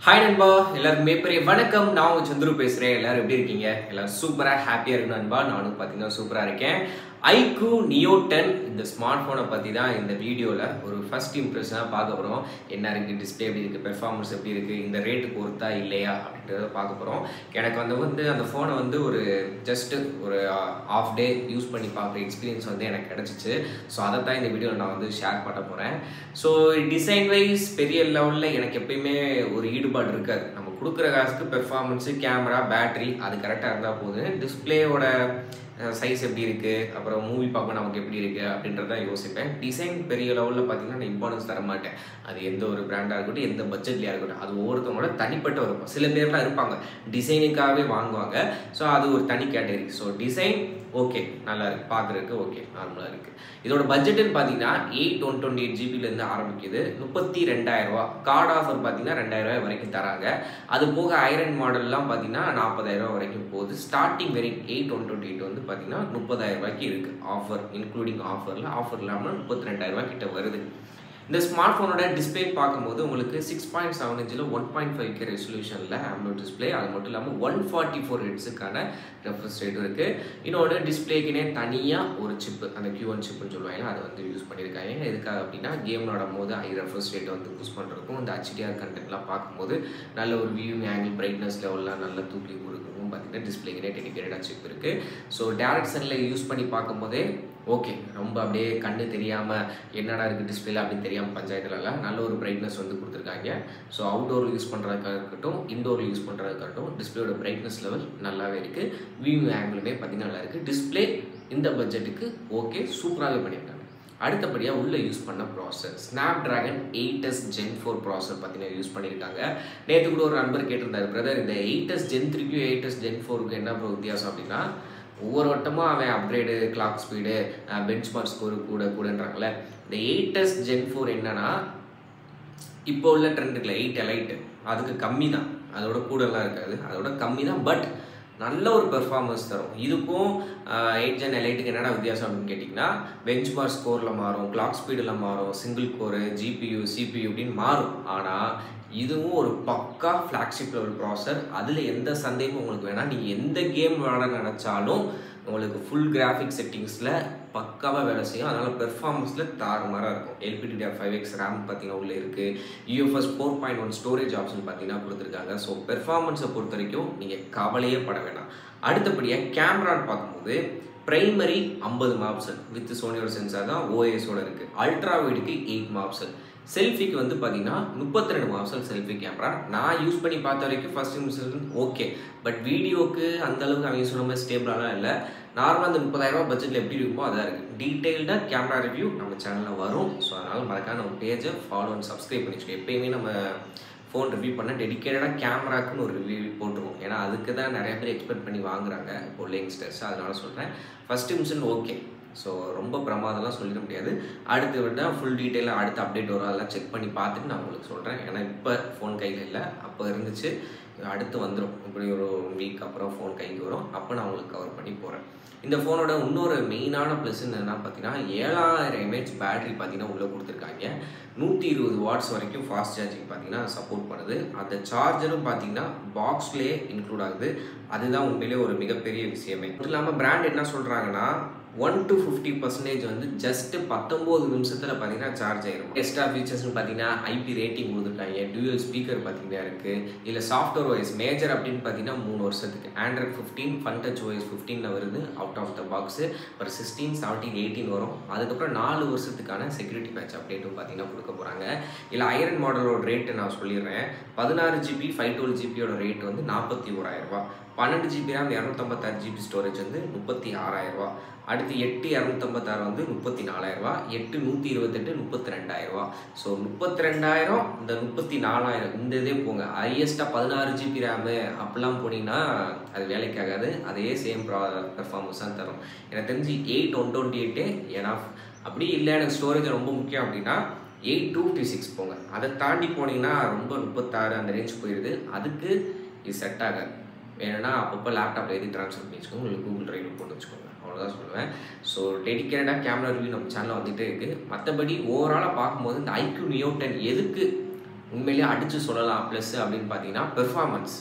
Hi நண்பா, எல்லாருக்குமே பெரிய வணக்கம். நான் உங்க சந்துரு பேசுறேன். எல்லாரும் எப்படி இருக்கீங்க? எல்லாரும் சூப்பரா ஹாப்பியா இருக்கணும் நண்பா. நானும் பார்த்தீங்கன்னா சூப்பரா இருக்கேன். iQOO Neo 10 இந்த ஸ்மார்ட் போனை பத்தி தான் இந்த வீடியோல ஒரு ஃபர்ஸ்ட் இம்ப்ரெஷனா பார்க்க போறோம். என்ன இருக்கு, டிஸ்பிளே எப்படி இருக்கு, பெர்ஃபார்மன்ஸ் எப்படி இருக்கு, இந்த ரேட்டுக்கு ஒர்த்தா இல்லையா அப்படின்றத பார்க்க போறோம். எனக்கு அந்த போனை ஒரு ஜஸ்ட் ஒரு ஹாஃப் டே யூஸ் பண்ணி பார்க்குற எக்ஸ்பீரியன்ஸ் எனக்கு கிடைச்சிச்சு. ஸோ அதை தான் இந்த வீடியோவில் நான் ஷேர் பண்ண போறேன். ஸோ டிசைன் வைஸ் பெரிய லெவலில் எனக்கு எப்பயுமே ஒரு ஈடுபாடு இருக்காது. நம்ம கொடுக்குற காசுக்கு பெர்ஃபார்மன்ஸு, கேமரா, பேட்டரி அது கரெக்டாக இருந்தால் போதும். டிஸ்பிளேயோட சைஸ் எப்படி இருக்குது, அப்புறம் மூவி பார்க்க நமக்கு எப்படி இருக்குது அப்படின்றத யோசிப்பேன். டிசைன் பெரிய லெவலில் பார்த்தீங்கன்னா நான் இம்பார்ட்டன்ஸ் தர மாட்டேன். அது எந்த ஒரு பிராண்டாக இருக்கட்டும், எந்த பட்ஜெட்லையாக இருக்கட்டும், அது ஒவ்வொருத்தவங்களோட தனிப்பட்ட ஒரு சில பேர்லாம் இருப்பாங்க டிசைனுக்காகவே வாங்குவாங்க. ஸோ அது ஒரு தனி கேட்டகரி. ஸோ டிசைன் ஓகே, நல்லா இருக்குது, பார்க்குறதுக்கு ஓகே, நார்மலாக இருக்குது. இதோட பட்ஜெட்டுன்னு பார்த்தீங்கன்னா 128 ஜிபிலேருந்து ஆரம்பிக்குது. 32,000 ரூபா. கார்டு ஆஃபர் பார்த்தீங்கன்னா 2,000 ரூபாய் வரைக்கும் தராங்க. அது போக ஐரன் மாடல்லாம் பார்த்தீங்கன்னா 40,000 ரூபா வரைக்கும் போகுது. ஸ்டார்டிங் வேரியன்ட் 8,128 பார்த்தீங்கன்னா 30,000 ரூபாய்க்கு இருக்குது ஆஃபர், இன்க்ளூடிங் ஆஃபர் இல்லாமல் 32,000 ரூபாய் கிட்ட வருது. இந்த ஸ்மார்ட் ஃபோனோட டிஸ்பிளே பார்க்கும்போது உங்களுக்கு 6.7 இன்ச்சில் 1.5K ரெசல்யூஷனில் AMOLED டிஸ்பிளே, அது மட்டும் இல்லாமல் 144 ஹெர்ட்ஸுக்கான ரெஃப்ரெஷ் ரேட் இருக்குது. இன்னொன்று டிஸ்பிளேக்குனே தனியாக ஒரு சிப்பு, அந்த Q1 சிப்புன்னு சொல்லுவாங்க, அதை யூஸ் பண்ணியிருக்காங்க. எதுக்காக அப்படின்னா கேம் விளாடும் போது ஹை ரெஃப்ரெஷ் ரேட்டை பூஸ்ட் பண்ணுறதுக்கும், இந்த HDR கண்டென்ட்லாம் பார்க்கும்போது நல்ல ஒரு வியூவிங் ஆங்கிள், பிரைட்னஸ் லெவல்லாம் நல்லா தூக்கி கொடுக்கும். பார்த்தீங்கன்னா டிஸ்பிளேக்குனே டெடிகேட்டடாக சிப் இருக்குது. ஸோ டேரக்ட் சன்லைட் யூஸ் பண்ணி பார்க்கும்போதே ஓகே, ரொம்ப அப்படியே கண்ணு தெரியாமல் என்னடா இருக்குது டிஸ்பிளேல அப்படின்னு தெரியாமல் பஞ்சாயத்துலலாம் நல்ல ஒரு பிரைட்னஸ் கொடுத்துருக்காங்க. ஸோ அவுட்டோரில் யூஸ் பண்ணுறதுக்காக இருக்கட்டும், இன்டோரில் யூஸ் பண்ணுறதுக்காக இருக்கட்டும், டிஸ்பிளேயோட பிரைட்னஸ் லெவல் நல்லாவே இருக்குது. வியூ ஆங்கிளுமே பார்த்தீங்கன்னா நல்லா இருக்குது. டிஸ்பிளே இந்த பட்ஜெட்டுக்கு ஓகே, சூப்பராகவே பண்ணியிருக்காங்க. அடுத்தபடியாக உள்ளே யூஸ் பண்ண processor Snapdragon 8s Gen 4 processor பார்த்தீங்கன்னா யூஸ் பண்ணியிருக்காங்க. நேற்று கூட ஒரு நண்பர் கேட்டிருந்தாரு, பிரதர் இந்த 8s Gen 3க்கும் 8s Gen 4க்கும் என்ன வித்தியாசம் அப்படின்னா, ஒவ்வொரு வட்டமும் அவன் upgrade, clock speed, benchmark score கூடன்றாங்களே. இந்த 8s Gen 4 என்னன்னா இப்போ உள்ள ட்ரெண்டுக்குள்ள 8 Elite அதுக்கு கம்மி தான், அதோட கூடலாம் இருக்காது, அதோட கம்மி தான். பட் நல்ல ஒரு பெர்ஃபார்மன்ஸ் தரும். இதுக்கும் 8 Gen Eliteக்கு என்னடா வித்தியாசம் அப்படின்னு கேட்டிங்கன்னா, பெஞ்ச்மார்க் ஸ்கோரில் மாறும், கிளாக் ஸ்பீடில் மாறும், சிங்கிள் கோரு, GPU, CPU அப்படின்னு மாறும். ஆனால் இதுவும் ஒரு பக்கா ஃப்ளாக்ஷிப் லெவல் ப்ராசஸர். அதில் எந்த சந்தேகமும் உங்களுக்கு வேணாம். நீங்கள் எந்த கேம் விளாட நினச்சாலும் உங்களுக்கு ஃபுல் கிராஃபிக் செட்டிங்ஸில் பக்காவாக வேலை செய்யும். அதனால் பெர்ஃபார்மன்ஸில் தாறுமாறாக இருக்கும். LPDDR5X RAM பார்த்தீங்கன்னா உள்ளே இருக்குது. UFS 4.1 ஸ்டோரேஜ் ஆப்ஷன் பார்த்தீங்கன்னா கொடுத்துருக்காங்க. ஸோ பெர்ஃபார்மன்ஸை பொறுத்த வரைக்கும் நீங்கள் கவலையே பட வேணாம். அடுத்தபடியாக கேமரான்னு பார்க்கும்போது பிரைமரி 50 மெகாபிக்சல் வித் சோனியோட சென்சார் தான் OIS-ஓட இருக்குது. Ultra வைடுக்கு 8 megapixel. செல்ஃபிக்கு பார்த்தீங்கன்னா 32 மெகாபிக்சல் செல்ஃபி கேமரா. நான் யூஸ் பண்ணி பார்த்த வரைக்கும் ஃபர்ஸ்ட் இம்ப்ரெஷன் ஓகே. பட் வீடியோக்கு அந்தளவுக்கு அவங்க சொன்ன மாதிரி ஸ்டேபிளாலாம் இல்லை. நார்மலாக அந்த 30,000 ரூபா பட்ஜெட்டில் எப்படி இருக்குமோ அதான் இருக்குது. டீட்டெயில்டாக கேமரா ரிவ்யூ நம்ம சேனலில் வரும். ஸோ அதனால் மறக்காம நம்ம பேஜை ஃபாலோ அண்ட் சப்ஸ்கிரைப் பண்ணி வச்சுக்கோங்க. எப்பயுமே நம்ம ஃபோன் ரிவ்யூ பண்ண டெடிக்கேட்டடாக கேமராக்குன்னு ஒரு ரிவ்யூ போட்டுருவோம். ஏன்னா அதுக்கு தான் நிறைய பேர் எக்ஸ்பெக்ட் பண்ணி வாங்குறாங்க இப்போ உள்ள யங்ஸ்டர்ஸ். அதனால சொல்கிறேன், ஃபர்ஸ்ட் இம்ப்ரெஷன் ஓகே. ஸோ ரொம்ப பிரமாதம்லாம் சொல்லிட முடியாது. அடுத்து விட்டால் ஃபுல் டீட்டெயிலாக அடுத்த அப்டேட் வரும், அதெல்லாம் செக் பண்ணி பார்த்துட்டு நான் உங்களுக்கு சொல்கிறேன். ஏன்னா இப்போ ஃபோன் கையில் இல்லை, அப்போ இருந்துச்சு, அடுத்து வந்துடும். இப்படி ஒரு வீக் அப்புறம் ஃபோன் கைக்கு வரும், அப்போ நான் உங்களுக்கு கவர் பண்ணி போகிறேன். இந்த ஃபோனோட இன்னொரு மெயினான ப்ளஸ் என்னென்னா பார்த்தீங்கன்னா 7000 mAh பேட்டரி பார்த்தீங்கன்னா உள்ளே கொடுத்துருக்காங்க. 120 வாட்ஸ் வரைக்கும் ஃபாஸ்ட் சார்ஜிங் பார்த்தீங்கன்னா சப்போர்ட் பண்ணுது. அந்த சார்ஜரும் பார்த்தீங்கன்னா பாக்ஸ்லேயே இன்க்ளூட் ஆகுது. அதுதான் உண்மையிலே ஒரு மிகப்பெரிய விஷயமே. அது இல்லாமல் பிராண்ட் என்ன சொல்கிறாங்கன்னா 1 to 50% ஜஸ்ட் 19 நிமிஷத்தில் பார்த்தீங்கன்னா சார்ஜ் ஆயிரும். எக்ஸ்ட்ரா ஃபீச்சர்ஸ்னு பார்த்தீங்கன்னா IP ரேட்டிங் கொடுத்துருக்காங்க, டியூயல் ஸ்பீக்கர் பார்த்தீங்கன்னா இருக்குது. இல்லை சாஃப்ட்வேர் OS மேஜர் அப்படின்னு பார்த்தீங்கன்னா 3 வருஷத்துக்கு Android 15, FunTouch OS 15 வருது அவுட் ஆஃப் த பாக்ஸு. அப்புறம் 16, 17, 18 வரும். அதுக்கப்புறம் 4 வருஷத்துக்கான செக்யூரிட்டி பேட்ச் அப்டேட்டும் பார்த்தீங்கன்னா கொடுக்க போகிறாங்க. இல்லை ஐரன் மாடலோட ரேட்டு நான் சொல்லிடுறேன். 16 GB 512 GBயோட ரேட் 41,000 ரூபா. 12 GB RAM 256 GB ஸ்டோரேஜ் 36,000 ரூபா. அடுத்து 8 256 34,000 ரூபா. 8 128 32,000 ரூபா. ஸோ 32,000 இந்த 34,000 இந்த இதே போங்க. ஹையஸ்ட்டாக 16 GB RAM அப்படிலாம் போனீங்கன்னா அது வேலைக்காகாது. அதே சேம் பெர்ஃபார்மன்ஸ் தான் தரும். எனக்கு தெரிஞ்சு 8 128 ஏன்னா அப்படி இல்லை எனக்கு ஸ்டோரேஜ் ரொம்ப முக்கியம் அப்படின்னா 8 256 போங்க. அதை தாண்டி போனீங்கன்னா ரொம்ப 36 அந்த ரேஞ்ச் போயிடுது. அதுக்கு இது செட் ஆகாது. வேணும்னா அப்பப்போ லேப்டாப்பில் எது ட்ரான்ஸ்ஃபர் பண்ணி வச்சுக்கோங்க, உங்களுக்கு கூகுள் ட்ரைவில் போட்டு வச்சுக்கோங்க, அவ்வளோதான் சொல்லுவேன். ஸோ டெடிக்கேட்டடாக கேமரா ரிவ்யூ நம்ம சேனலில் வந்துகிட்டே இருக்குது. மற்றபடி ஓவராலாக பார்க்கும்போது இந்த iQOO Neo 10 எதுக்கு உண்மையிலேயே அடித்து சொல்லலாம். ப்ளஸ் அப்படின்னு பார்த்தீங்கன்னா பெர்ஃபார்மன்ஸ்.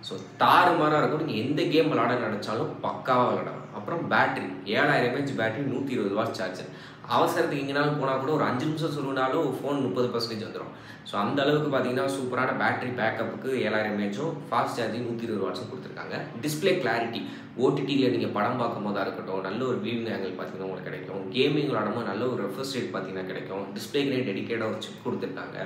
ஸோ தாறுமாறாக இருக்கும். நீங்கள் எந்த கேம் விளாட நினச்சாலும் பக்காவாக விளாடலாம். அப்புறம் battery 7000 mAh battery, 120 watts charger. அவசரத்துக்கு எங்கேனாலும் போனால் கூட ஒரு 5 நிமிஷம் சொல்லுனாலும் ஃபோன் 30% வந்துடும். ஸோ அந்த அளவுக்கு பார்த்தீங்கன்னா சூப்பரான பேட்டரி பேக்கப்புக்கு 7000 mAh ஃபாஸ்ட் சார்ஜிங் 120 வாட்ஸும் கொடுத்துருக்காங்க. டிஸ்பிளே கிளாரிட்டி ஓடிடியில் நீங்கள் படம் பார்க்கும் போதாக இருக்கட்டும், நல்ல ஒரு வியூவிங் ஆங்கிள் பார்த்தீங்கன்னா உங்களுக்கு கிடைக்கும். கேமிங் விளாடும்போது நல்ல ஒரு ரெஃப்ரெஷ் ரேட் பார்த்தீங்கன்னா கிடைக்கும். டிஸ்பிளேக்குனே டெடிக்கேட்டாக ஒரு சிப் கொடுத்துருக்காங்க.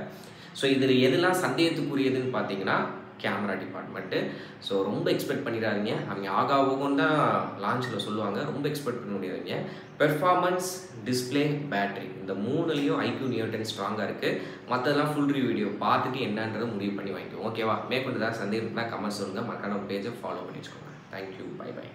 ஸோ இதில் எதெல்லாம் சந்தேகத்துக்குரியதுன்னு பார்த்தீங்கன்னா கேமரா டிபார்ட்மெண்ட்டு. ஸோ ரொம்ப எக்ஸ்பெக்ட் பண்ணிடாதீங்க. அவங்க ஆகாவோகம் தான் லான்ச்சில் சொல்லுவாங்க. ரொம்ப எக்ஸ்பெக்ட் பண்ண முடியாதீங்க. பெர்ஃபார்மன்ஸ், டிஸ்பிளே, பேட்டரி இந்த 3லையும் iQOO Neo 10 ஸ்ட்ராங்காக இருக்குது. மற்றதெல்லாம் ஃபுல் ரிவ்யூ வீடியோ பார்த்துட்டு என்னன்றதை முடிவு பண்ணி வாங்கிக்கோங்க. ஓகேவா? மேற்கொண்டு தான் சந்தேகம் இருந்தால் கமெண்ட் சொல்லுங்கள். மறக்காம பேஜை ஃபாலோ பண்ணி வச்சுக்கோங்க. தேங்க்யூ. Bye by.